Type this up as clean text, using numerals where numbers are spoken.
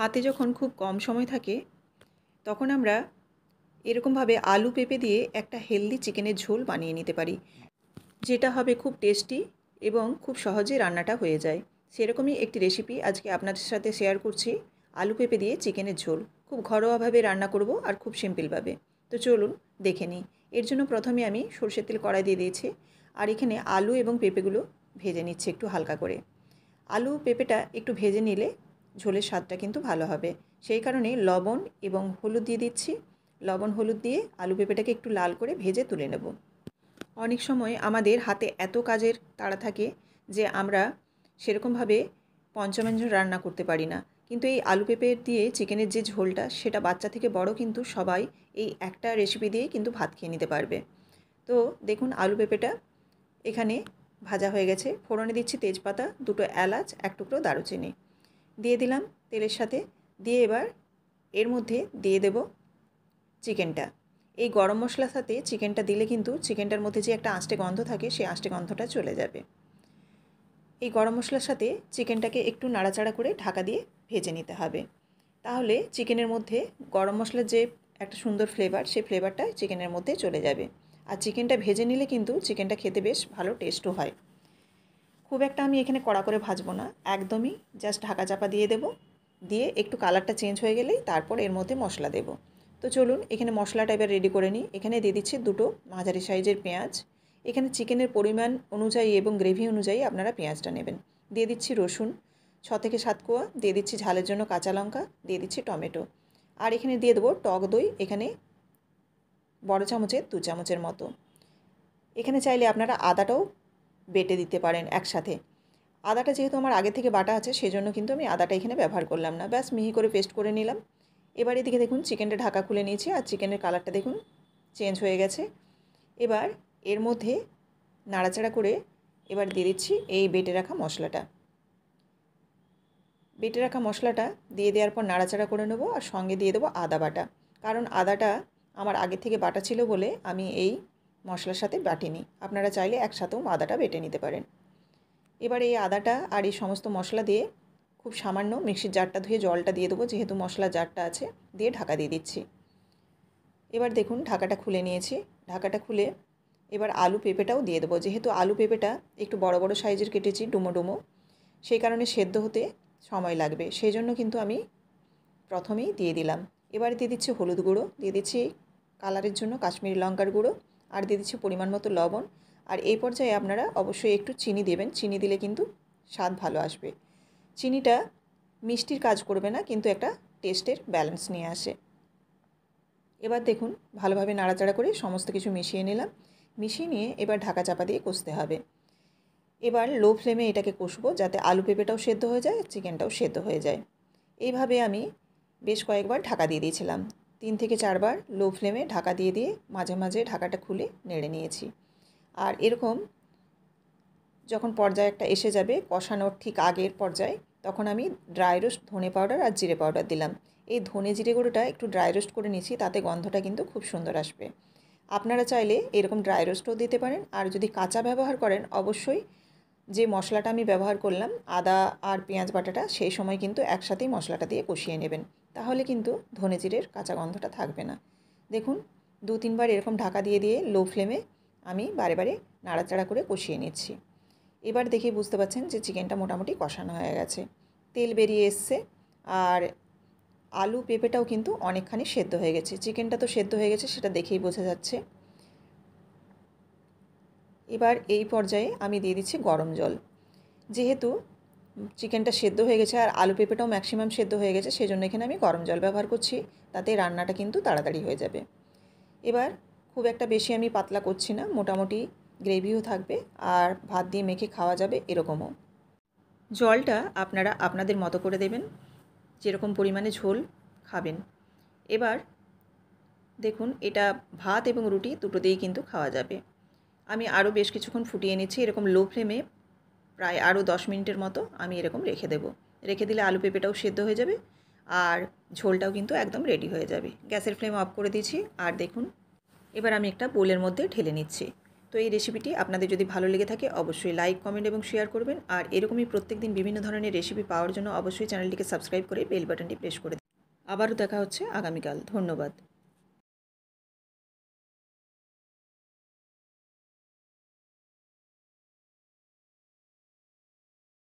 হাতে যখন খুব কম সময় থাকে তখন আমরা এরকমভাবে আলু পেঁপে দিয়ে একটা হেলদি চিকেনের ঝোল বানিয়ে নিতে পারি, যেটা হবে খুব টেস্টি এবং খুব সহজে রান্নাটা হয়ে যায়। সেরকমই একটি রেসিপি আজকে আপনাদের সাথে শেয়ার করছি। আলু পেঁপে দিয়ে চিকেনের ঝোল খুব ঘরোয়াভাবে রান্না করব আর খুব সিম্পলভাবে। তো চলুন দেখে নিই। এর জন্য প্রথমে আমি সরষের তেল কড়াই দিয়ে দিয়েছি, আর এখানে আলু এবং পেঁপেগুলো ভেজে নিচ্ছি একটু হালকা করে। আলু পেঁপেটা একটু ভেজে নিলে ঝোলের স্বাদটা কিন্তু ভালো হবে, সেই কারণে লবণ এবং হলুদ দিয়ে দিচ্ছি। লবণ হলুদ দিয়ে আলু পেঁপেটাকে একটু লাল করে ভেজে তুলে নেব। অনেক সময় আমাদের হাতে এত কাজের তাড়া থাকে যে আমরা সেরকমভাবে পঞ্চব্যঞ্জন রান্না করতে পারি না, কিন্তু এই আলু পেঁপে দিয়ে চিকেনের যে ঝোলটা, সেটা বাচ্চা থেকে বড় কিন্তু সবাই এই একটা রেসিপি দিয়েই কিন্তু ভাত খেয়ে নিতে পারবে। তো দেখুন আলু পেঁপেটা এখানে ভাজা হয়ে গেছে। ফোড়নে দিচ্ছি তেজপাতা, দুটো এলাচ, এক টুকরো দারুচিনি দিয়ে দিলাম তেলের সাথে। দিয়ে এবার এর মধ্যে দিয়ে দেব চিকেনটা। এই গরম মশলার সাথে চিকেনটা দিলে কিন্তু চিকেনটার মধ্যে যে একটা আঁশটে গন্ধ থাকে, সেই আঁশটে গন্ধটা চলে যাবে। এই গরম মশলার সাথে চিকেনটাকে একটু নাড়াচাড়া করে ঢাকা দিয়ে ভেজে নিতে হবে। তাহলে চিকেনের মধ্যে গরম মশলার যে একটা সুন্দর ফ্লেভার, সেই ফ্লেভারটা চিকেনের মধ্যে চলে যাবে। আর চিকেনটা ভেজে নিলে কিন্তু চিকেনটা খেতে বেশ ভালো টেস্টও হয়। খুব একটা আমি এখানে কড়া করে ভাজবো না, একদমই জাস্ট ঢাকা চাপা দিয়ে দেব। দিয়ে একটু কালারটা চেঞ্জ হয়ে গেলেই তারপর এর মধ্যে মশলা দেব। তো চলুন এখানে মশলাটা এবার রেডি করে নিই। এখানে দিয়ে দিচ্ছি দুটো মাঝারি সাইজের পেঁয়াজ। এখানে চিকেনের পরিমাণ অনুযায়ী এবং গ্রেভি অনুযায়ী আপনারা পেঁয়াজটা নেবেন। দিয়ে দিচ্ছি রসুন 6 থেকে 7 কোয়া, দিয়ে দিচ্ছি ঝালের জন্য কাঁচা লঙ্কা, দিয়ে দিচ্ছি টমেটো। আর এখানে দিয়ে দেবো টক দই, এখানে বড় চামচের 2 চামচের মতো। এখানে চাইলে আপনারা আদাটাও বেটে দিতে পারেন একসাথে। আদাটা যেহেতু আমার আগে থেকে বাটা আছে, সেজন্য কিন্তু আমি আদাটা এখানে ব্যবহার করলাম না। ব্যাস মিহি করে পেস্ট করে নিলাম। এবার এদিকে দেখুন চিকেনটা ঢাকা খুলে নিয়েছি, আর চিকেনের কালারটা দেখুন চেঞ্জ হয়ে গেছে। এবার এর মধ্যে নাড়াচাড়া করে এবার দিয়ে দিচ্ছি এই বেটে রাখা মশলাটা। বেটে রাখা মশলাটা দিয়ে দেওয়ার পর নাড়াচাড়া করে নেব, আর সঙ্গে দিয়ে দেবো আদা বাটা। কারণ আদাটা আমার আগে থেকে বাটা ছিল বলে আমি এই মশলার সাথে বাটিনি। আপনারা চাইলে একসাথেও আদাটা বেটে নিতে পারেন। এবার এই আদাটা আর এই সমস্ত মশলা দিয়ে খুব সামান্য মিক্সির জারটা ধুয়ে জলটা দিয়ে দেবো, যেহেতু মশলার জারটা আছে, দিয়ে ঢাকা দিয়ে দিচ্ছি। এবার দেখুন ঢাকাটা খুলে নিয়েছি। ঢাকাটা খুলে এবার আলু পেঁপেটাও দিয়ে দেবো। যেহেতু আলু পেঁপেটা একটু বড় বড় সাইজের কেটেছি, ডুমো ডুমো, সেই কারণে সেদ্ধ হতে সময় লাগবে, সেই জন্য কিন্তু আমি প্রথমেই দিয়ে দিলাম। এবার দিয়ে দিচ্ছি হলুদ গুঁড়ো, দিয়ে দিচ্ছি কালারের জন্য কাশ্মীরি লঙ্কার গুঁড়ো, আর দিয়ে দিচ্ছি পরিমাণ মতো লবণ। আর এই পর্যায়ে আপনারা অবশ্যই একটু চিনি দেবেন, চিনি দিলে কিন্তু স্বাদ ভালো আসবে। চিনিটা মিষ্টির কাজ করবে না, কিন্তু একটা টেস্টের ব্যালেন্স নিয়ে আসে। এবার দেখুন ভালোভাবে নাড়াচাড়া করে সমস্ত কিছু মিশিয়ে নিলাম। মিশিয়ে নিয়ে এবার ঢাকা চাপা দিয়ে কষতে হবে। এবার লো ফ্লেমে এটাকে কষবো, যাতে আলু পেঁপেটাও সেদ্ধ হয়ে যায়, চিকেনটাও সেদ্ধ হয়ে যায়। এইভাবে আমি বেশ কয়েকবার ঢাকা দিয়ে দিয়েছিলাম। 3 থেকে 4 বার লো ফ্লেমে ঢাকা দিয়ে দিয়ে মাঝে মাঝে ঢাকাটা খুলে নেড়ে নিয়েছি। আর এরকম যখন পর্যায়ে একটা এসে যাবে, কষানোর ঠিক আগের পর্যায়ে, তখন আমি ড্রাই রোস্ট ধনে পাউডার আর জিরে পাউডার দিলাম। এই ধনে জিরে গুঁড়োটা একটু ড্রাই রোস্ট করে নিয়েছি, তাতে গন্ধটা কিন্তু খুব সুন্দর আসবে। আপনারা চাইলে এরকম ড্রাই রোস্টও দিতে পারেন, আর যদি কাঁচা ব্যবহার করেন অবশ্যই যে মশলাটা আমি ব্যবহার করলাম আদা আর পেঁয়াজ বাটাটা, সেই সময় কিন্তু একসাথেই মশলাটা দিয়ে কষিয়ে নেবেন, তাহলে কিন্তু ধনে জিরের কাঁচা গন্ধটা থাকবে না। দেখুন 2-3 বার এরকম ঢাকা দিয়ে দিয়ে লো ফ্লেমে আমি বারে বারে নাড়াচাড়া করে কষিয়ে নিচ্ছি। এবার দেখেই বুঝতে পারছেন যে চিকেনটা মোটামুটি কষানো হয়ে গেছে, তেল বেরিয়ে এসছে, আর আলু পেঁপেটাও কিন্তু অনেকখানি সেদ্ধ হয়ে গেছে। চিকেনটা তো সেদ্ধ হয়ে গেছে, সেটা দেখেই বোঝা যাচ্ছে। এবার এই পর্যায়ে আমি দিয়ে দিচ্ছি গরম জল। যেহেতু চিকেনটা সেদ্ধ হয়ে গেছে আর আলু পেঁপেটাও ম্যাক্সিমাম সেদ্ধ হয়ে গেছে, সেজন্য এখানে আমি গরম জল ব্যবহার করছি, তাতে রান্নাটা কিন্তু তাড়াতাড়ি হয়ে যাবে। এবার খুব একটা বেশি আমি পাতলা করছি না, মোটামুটি গ্রেভিও থাকবে আর ভাত দিয়ে মেখে খাওয়া যাবে এরকমও। জলটা আপনারা আপনাদের মতো করে দেবেন, যেরকম পরিমাণে ঝোল খাবেন। এবার দেখুন এটা ভাত এবং রুটি দুটো দিয়েই কিন্তু খাওয়া যাবে। আমি আরও বেশ কিছুক্ষণ ফুটিয়ে নিচ্ছি, এরকম লো ফ্লেমে প্রায় আরও 10 মিনিটের মতো আমি এরকম রেখে দেব। রেখে দিলে আলু পেঁপেটাও সেদ্ধ হয়ে যাবে, আর ঝোলটাও কিন্তু একদম রেডি হয়ে যাবে। গ্যাসের ফ্লেম অফ করে দিয়েছি, আর দেখুন এবার আমি একটা বোলের মধ্যে ঢেলে নিচ্ছি। তো এই রেসিপিটি আপনাদের যদি ভালো লেগে থাকে অবশ্যই লাইক, কমেন্ট এবং শেয়ার করবেন। আর এরকমই প্রত্যেকদিন বিভিন্ন ধরনের রেসিপি পাওয়ার জন্য অবশ্যই চ্যানেলটিকে সাবস্ক্রাইব করে বেল বাটনটি প্রেস করে দিন। আবারও দেখা হচ্ছে আগামীকাল। ধন্যবাদ।